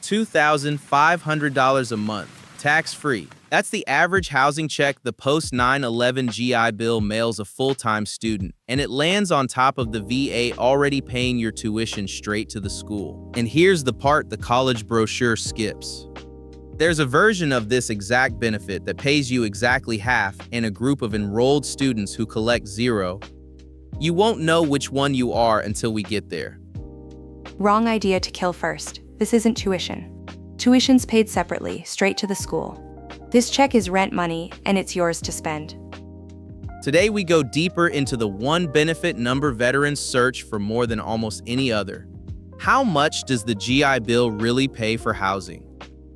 $2,500 a month, tax-free. That's the average housing check the post-9/11 GI Bill mails a full-time student, and it lands on top of the VA already paying your tuition straight to the school. And here's the part the college brochure skips. There's a version of this exact benefit that pays you exactly half and a group of enrolled students who collect zero. You won't know which one you are until we get there. Wrong idea to kill first. This isn't tuition. Tuition's paid separately, straight to the school. This check is rent money, and it's yours to spend. Today we go deeper into the one benefit number veterans search for more than almost any other. How much does the GI Bill really pay for housing?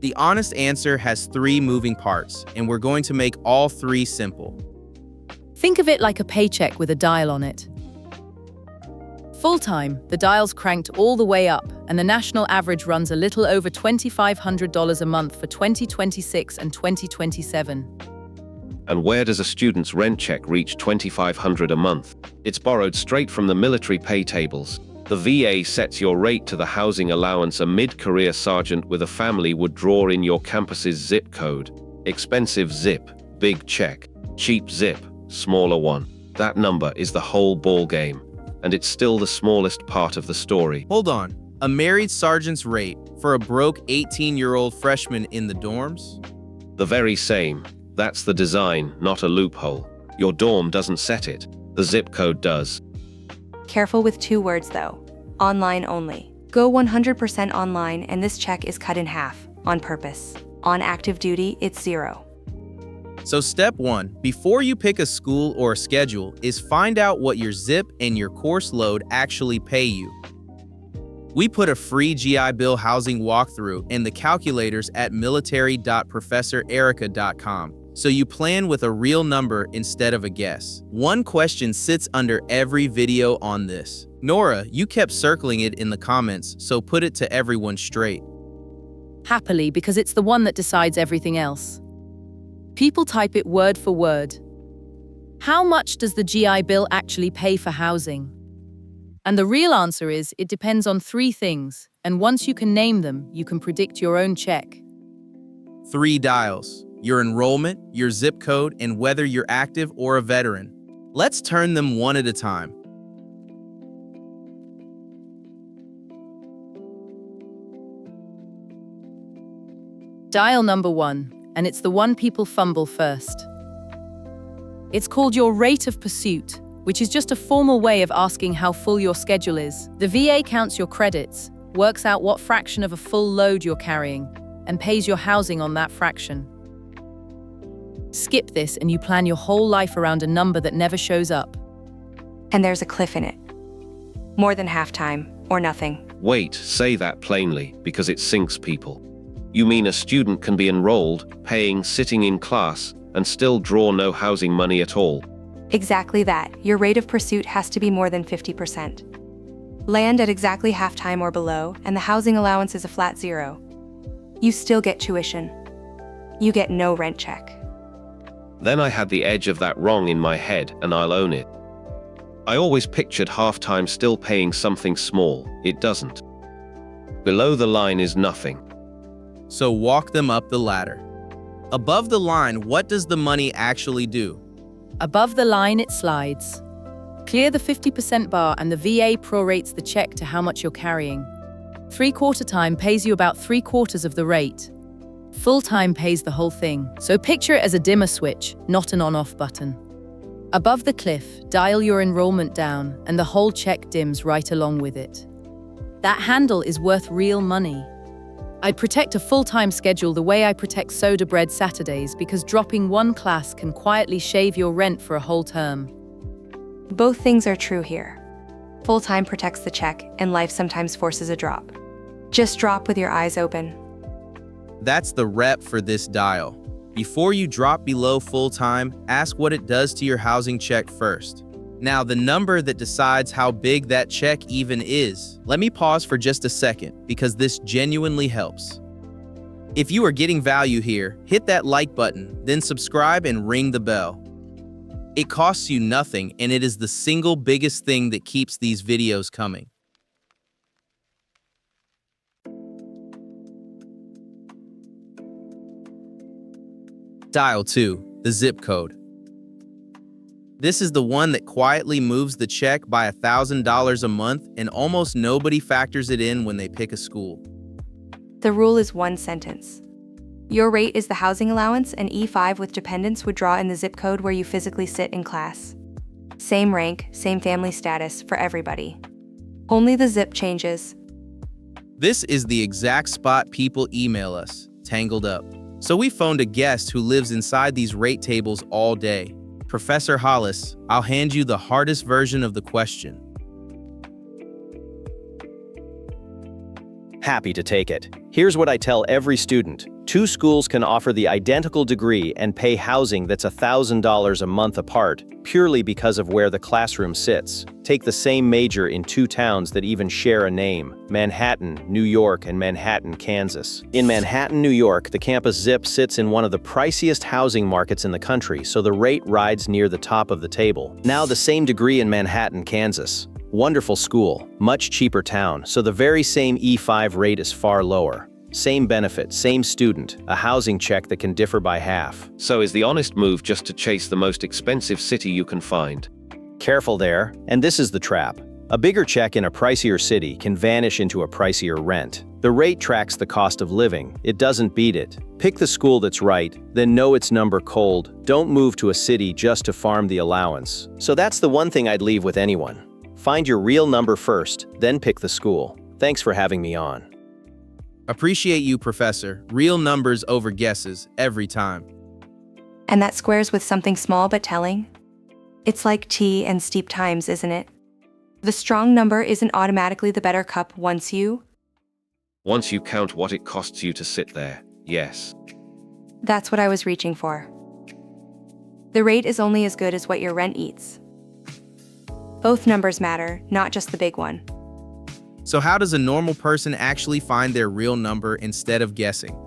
The honest answer has three moving parts, and we're going to make all three simple. Think of it like a paycheck with a dial on it. Full-time, the dial's cranked all the way up, and the national average runs a little over $2,500 a month for 2026 and 2027. And where does a student's rent check reach $2,500 a month? It's borrowed straight from the military pay tables. The VA sets your rate to the housing allowance a mid-career sergeant with a family would draw in your campus's zip code. Expensive zip, big check. Cheap zip, smaller one. That number is the whole ball game. And it's still the smallest part of the story. Hold on. A married sergeant's rate for a broke 18-year-old freshman in the dorms? The very same. That's the design, not a loophole. Your dorm doesn't set it. The zip code does. Careful with two words though. Online only. Go 100% online and this check is cut in half, on purpose. On active duty, it's zero. So step 1, before you pick a school or a schedule, is find out what your zip and your course load actually pay you. We put a free GI Bill housing walkthrough in the calculators at military.professorerica.com, so you plan with a real number instead of a guess. One question sits under every video on this. Nora, you kept circling it in the comments, so put it to everyone straight. Happily, because it's the one that decides everything else. People type it word for word. How much does the GI Bill actually pay for housing? And the real answer is, it depends on three things, and once you can name them, you can predict your own check. 3 dials: your enrollment, your zip code, and whether you're active or a veteran. Let's turn them one at a time. Dial number 1. And it's the one people fumble first. It's called your rate of pursuit, which is just a formal way of asking how full your schedule is. The VA counts your credits, works out what fraction of a full load you're carrying, and pays your housing on that fraction. Skip this and you plan your whole life around a number that never shows up. And there's a cliff in it. More than half-time, or nothing. Wait, say that plainly, because it sinks people. You mean a student can be enrolled, paying, sitting in class, and still draw no housing money at all? Exactly that. Your rate of pursuit has to be more than 50%. Land at exactly half-time or below, and the housing allowance is a flat zero. You still get tuition. You get no rent check. Then I had the edge of that wrong in my head, and I'll own it. I always pictured half-time still paying something small. It doesn't. Below the line is nothing. So walk them up the ladder. Above the line, what does the money actually do? Above the line, it slides. Clear the 50% bar and the VA prorates the check to how much you're carrying. 3/4 time pays you about 3/4 of the rate. Full time pays the whole thing. So picture it as a dimmer switch, not an on-off button. Above the cliff, dial your enrollment down and the whole check dims right along with it. That handle is worth real money. I'd protect a full-time schedule the way I protect soda bread Saturdays, because dropping one class can quietly shave your rent for a whole term. Both things are true here. Full-time protects the check, and life sometimes forces a drop. Just drop with your eyes open. That's the rep for this dial. Before you drop below full-time, ask what it does to your housing check first. Now, the number that decides how big that check even is. Let me pause for just a second, because this genuinely helps. If you are getting value here, hit that like button, then subscribe and ring the bell. It costs you nothing, and it is the single biggest thing that keeps these videos coming. Dial 2, the zip code. This is the one that quietly moves the check by $1,000 a month, and almost nobody factors it in when they pick a school. The rule is one sentence. Your rate is the housing allowance, and E5 with dependents would draw in the zip code where you physically sit in class. Same rank, same family status for everybody. Only the zip changes. This is the exact spot people email us, tangled up. So we phoned a guest who lives inside these rate tables all day. Professor Hollis, I'll hand you the hardest version of the question. Happy to take it. Here's what I tell every student. 2 schools can offer the identical degree and pay housing that's $1,000 a month apart, purely because of where the classroom sits. Take the same major in 2 towns that even share a name, Manhattan, New York, and Manhattan, Kansas. In Manhattan, New York, the campus ZIP sits in one of the priciest housing markets in the country, so the rate rides near the top of the table. Now the same degree in Manhattan, Kansas. Wonderful school, much cheaper town, so the very same E5 rate is far lower. Same benefit, same student, a housing check that can differ by half. So is the honest move just to chase the most expensive city you can find? Careful there, and this is the trap. A bigger check in a pricier city can vanish into a pricier rent. The rate tracks the cost of living, it doesn't beat it. Pick the school that's right, then know its number cold. Don't move to a city just to farm the allowance. So that's the one thing I'd leave with anyone. Find your real number first, then pick the school. Thanks for having me on. Appreciate you, Professor. Real numbers over guesses, every time. And that squares with something small but telling? It's like tea and steep times, isn't it? The strong number isn't automatically the better cup once you count what it costs you to sit there, yes. That's what I was reaching for. The rate is only as good as what your rent eats. Both numbers matter, not just the big one. So how does a normal person actually find their real number instead of guessing?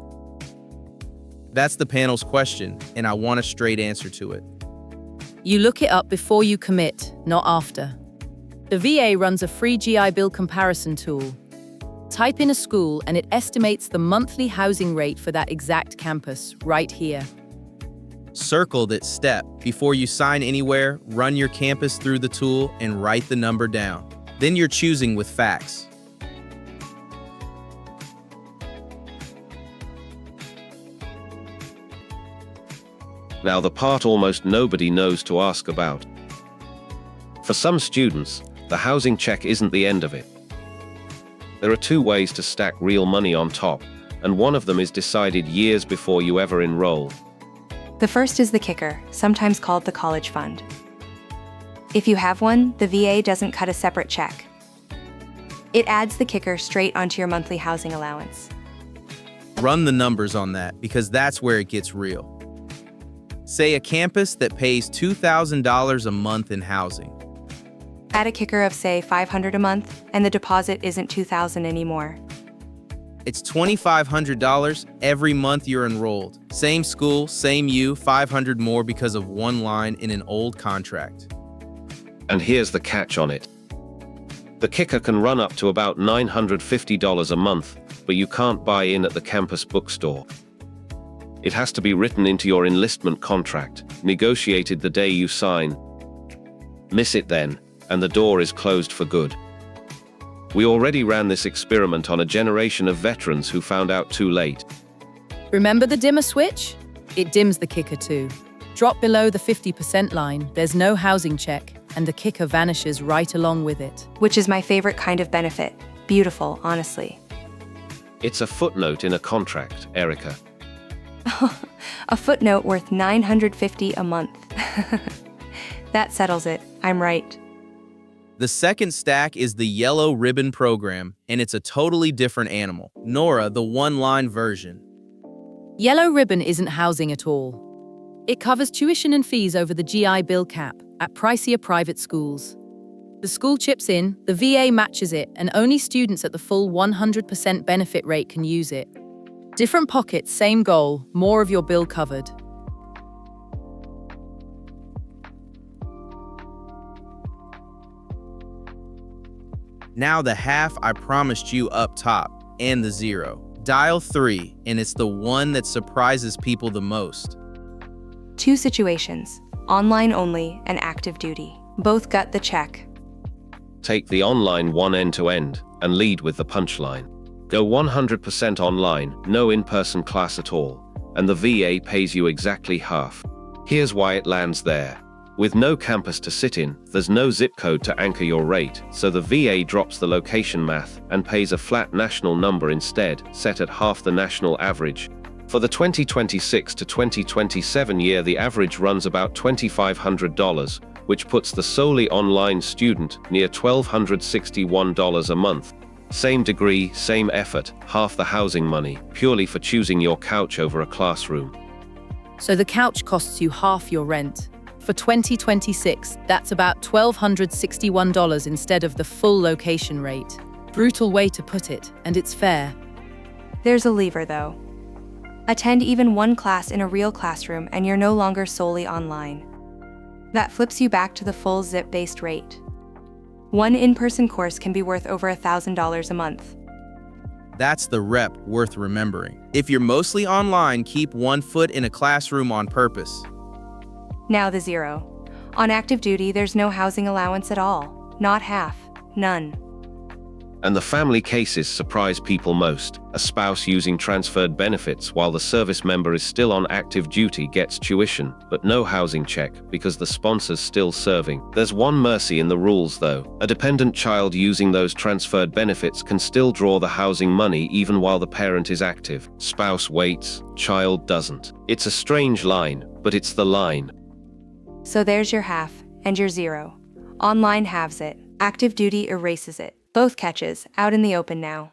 That's the panel's question, and I want a straight answer to it. You look it up before you commit, not after. The VA runs a free GI Bill comparison tool. Type in a school and it estimates the monthly housing rate for that exact campus right here. Circle that step. Before you sign anywhere, run your campus through the tool and write the number down. Then you're choosing with facts. Now the part almost nobody knows to ask about. For some students, the housing check isn't the end of it. There are 2 ways to stack real money on top, and one of them is decided years before you ever enroll. The first is the kicker, sometimes called the college fund. If you have one, the VA doesn't cut a separate check. It adds the kicker straight onto your monthly housing allowance. Run the numbers on that, because that's where it gets real. Say a campus that pays $2,000 a month in housing. Add a kicker of, say, $500 a month, and the deposit isn't $2,000 anymore. It's $2,500 every month you're enrolled. Same school, same you, $500 more because of one line in an old contract. And here's the catch on it. The kicker can run up to about $950 a month, but you can't buy in at the campus bookstore. It has to be written into your enlistment contract, negotiated the day you sign. Miss it then, and the door is closed for good. We already ran this experiment on a generation of veterans who found out too late. Remember the dimmer switch? It dims the kicker too. Drop below the 50% line, there's no housing check, and the kicker vanishes right along with it. Which is my favorite kind of benefit. Beautiful, honestly. It's a footnote in a contract, Erica. A footnote worth $950 a month. That settles it. I'm right. The second stack is the Yellow Ribbon program, and it's a totally different animal. Nora, the one-line version. Yellow Ribbon isn't housing at all. It covers tuition and fees over the GI Bill cap at pricier private schools. The school chips in, the VA matches it, and only students at the full 100% benefit rate can use it. Different pockets, same goal, more of your bill covered. Now the half I promised you up top, and the 0. Dial 3, and it's the one that surprises people the most. Two situations, online only and active duty. Both gut the check. Take the online one end to end and lead with the punchline. Go 100% online, no in-person class at all, and the VA pays you exactly half. Here's why it lands there. With no campus to sit in, there's no zip code to anchor your rate, so the VA drops the location math and pays a flat national number instead, set at half the national average. For the 2026 to 2027 year, the average runs about $2,500, which puts the solely online student near $1,261 a month. Same degree, same effort, half the housing money, purely for choosing your couch over a classroom. So the couch costs you half your rent. For 2026, that's about $1,261 instead of the full location rate. Brutal way to put it, and it's fair. There's a lever though. Attend even one class in a real classroom and you're no longer solely online. That flips you back to the full zip-based rate. One in-person course can be worth over $1,000 a month. That's the rep worth remembering. If you're mostly online, keep one foot in a classroom on purpose. Now the zero. On active duty, there's no housing allowance at all. Not half. None. And the family cases surprise people most. A spouse using transferred benefits while the service member is still on active duty gets tuition, but no housing check because the sponsor's still serving. There's one mercy in the rules though. A dependent child using those transferred benefits can still draw the housing money even while the parent is active. Spouse waits, child doesn't. It's a strange line, but it's the line. So there's your half and your zero. Online halves it. Active duty erases it. Both catches, out in the open now.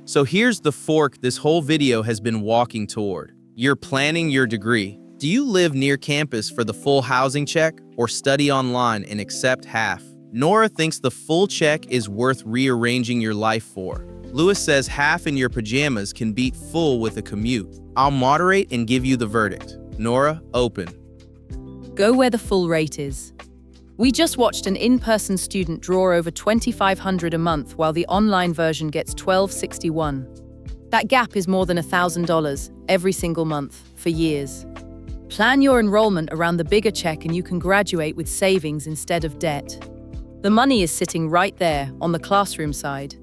So here's the fork this whole video has been walking toward. You're planning your degree. Do you live near campus for the full housing check or study online and accept half? Nora thinks the full check is worth rearranging your life for. Lewis says half in your pajamas can beat full with a commute. I'll moderate and give you the verdict. Nora, open. Go where the full rate is. We just watched an in-person student draw over $2,500 a month while the online version gets $1,261. That gap is more than $1,000 every single month for years. Plan your enrollment around the bigger check and you can graduate with savings instead of debt. The money is sitting right there on the classroom side.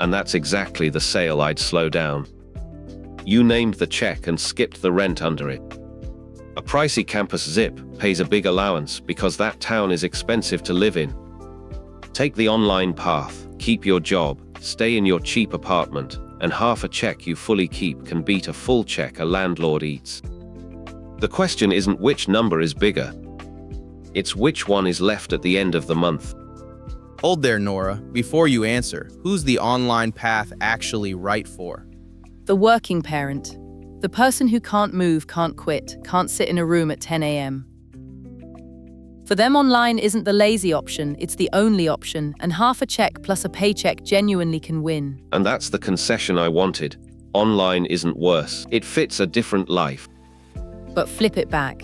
And that's exactly the sale I'd slow down. You named the check and skipped the rent under it. A pricey campus zip pays a big allowance because that town is expensive to live in. Take the online path, keep your job, stay in your cheap apartment, and half a check you fully keep can beat a full check a landlord eats. The question isn't which number is bigger. It's which one is left at the end of the month. Hold there, Nora. Before you answer, who's the online path actually right for? The working parent. The person who can't move, can't quit, can't sit in a room at 10 a.m. For them, online isn't the lazy option, it's the only option, and half a check plus a paycheck genuinely can win. And that's the concession I wanted. Online isn't worse. It fits a different life. But flip it back.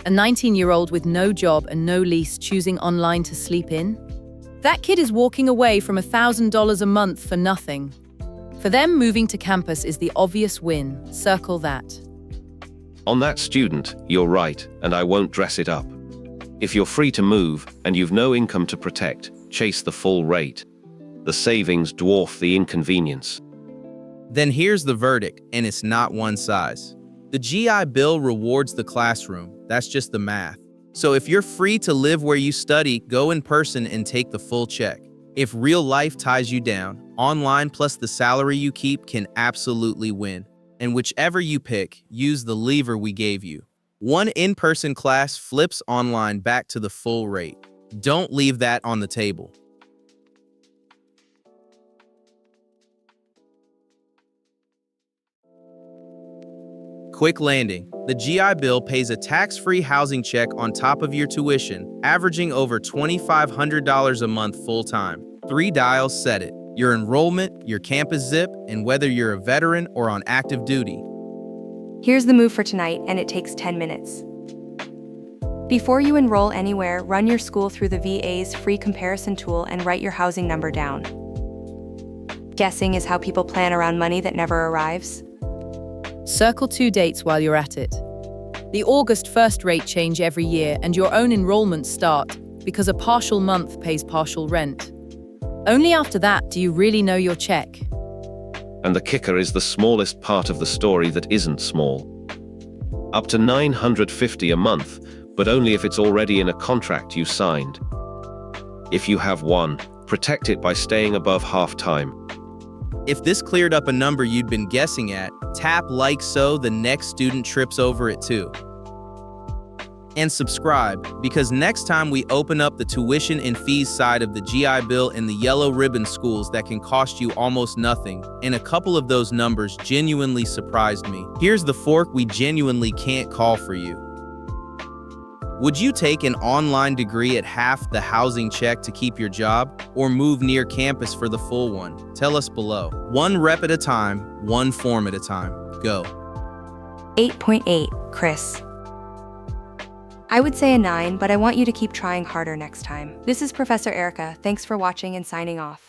A 19-year-old with no job and no lease choosing online to sleep in? That kid is walking away from $1,000 a month for nothing. For them, moving to campus is the obvious win. Circle that. On that student, you're right, and I won't dress it up. If you're free to move, and you've no income to protect, chase the full rate. The savings dwarf the inconvenience. Then here's the verdict, and it's not one size. The GI Bill rewards the classroom. That's just the math. So if you're free to live where you study, go in person and take the full check. If real life ties you down, online plus the salary you keep can absolutely win. And whichever you pick, use the lever we gave you. One in-person class flips online back to the full rate. Don't leave that on the table. Quick landing. The GI Bill pays a tax-free housing check on top of your tuition, averaging over $2,500 a month full-time. 3 dials set it. Your enrollment, your campus zip, and whether you're a veteran or on active duty. Here's the move for tonight, and it takes 10 minutes. Before you enroll anywhere, run your school through the VA's free comparison tool and write your housing number down. Guessing is how people plan around money that never arrives. Circle 2 dates while you're at it. The August 1st rate change every year and your own enrollments start because a partial month pays partial rent. Only after that do you really know your check. And the kicker is the smallest part of the story that isn't small. Up to $950 a month, but only if it's already in a contract you signed. If you have one, protect it by staying above half-time. If this cleared up a number you'd been guessing at, tap like so the next student trips over it too. And subscribe, because next time we open up the tuition and fees side of the GI Bill in the yellow ribbon schools that can cost you almost nothing, and a couple of those numbers genuinely surprised me. Here's the fork we genuinely can't call for you. Would you take an online degree at half the housing check to keep your job, or move near campus for the full one? Tell us below. One rep at a time, one form at a time. Go. 8.8, Chris. I would say a 9, but I want you to keep trying harder next time. This is Professor Erica. Thanks for watching and signing off.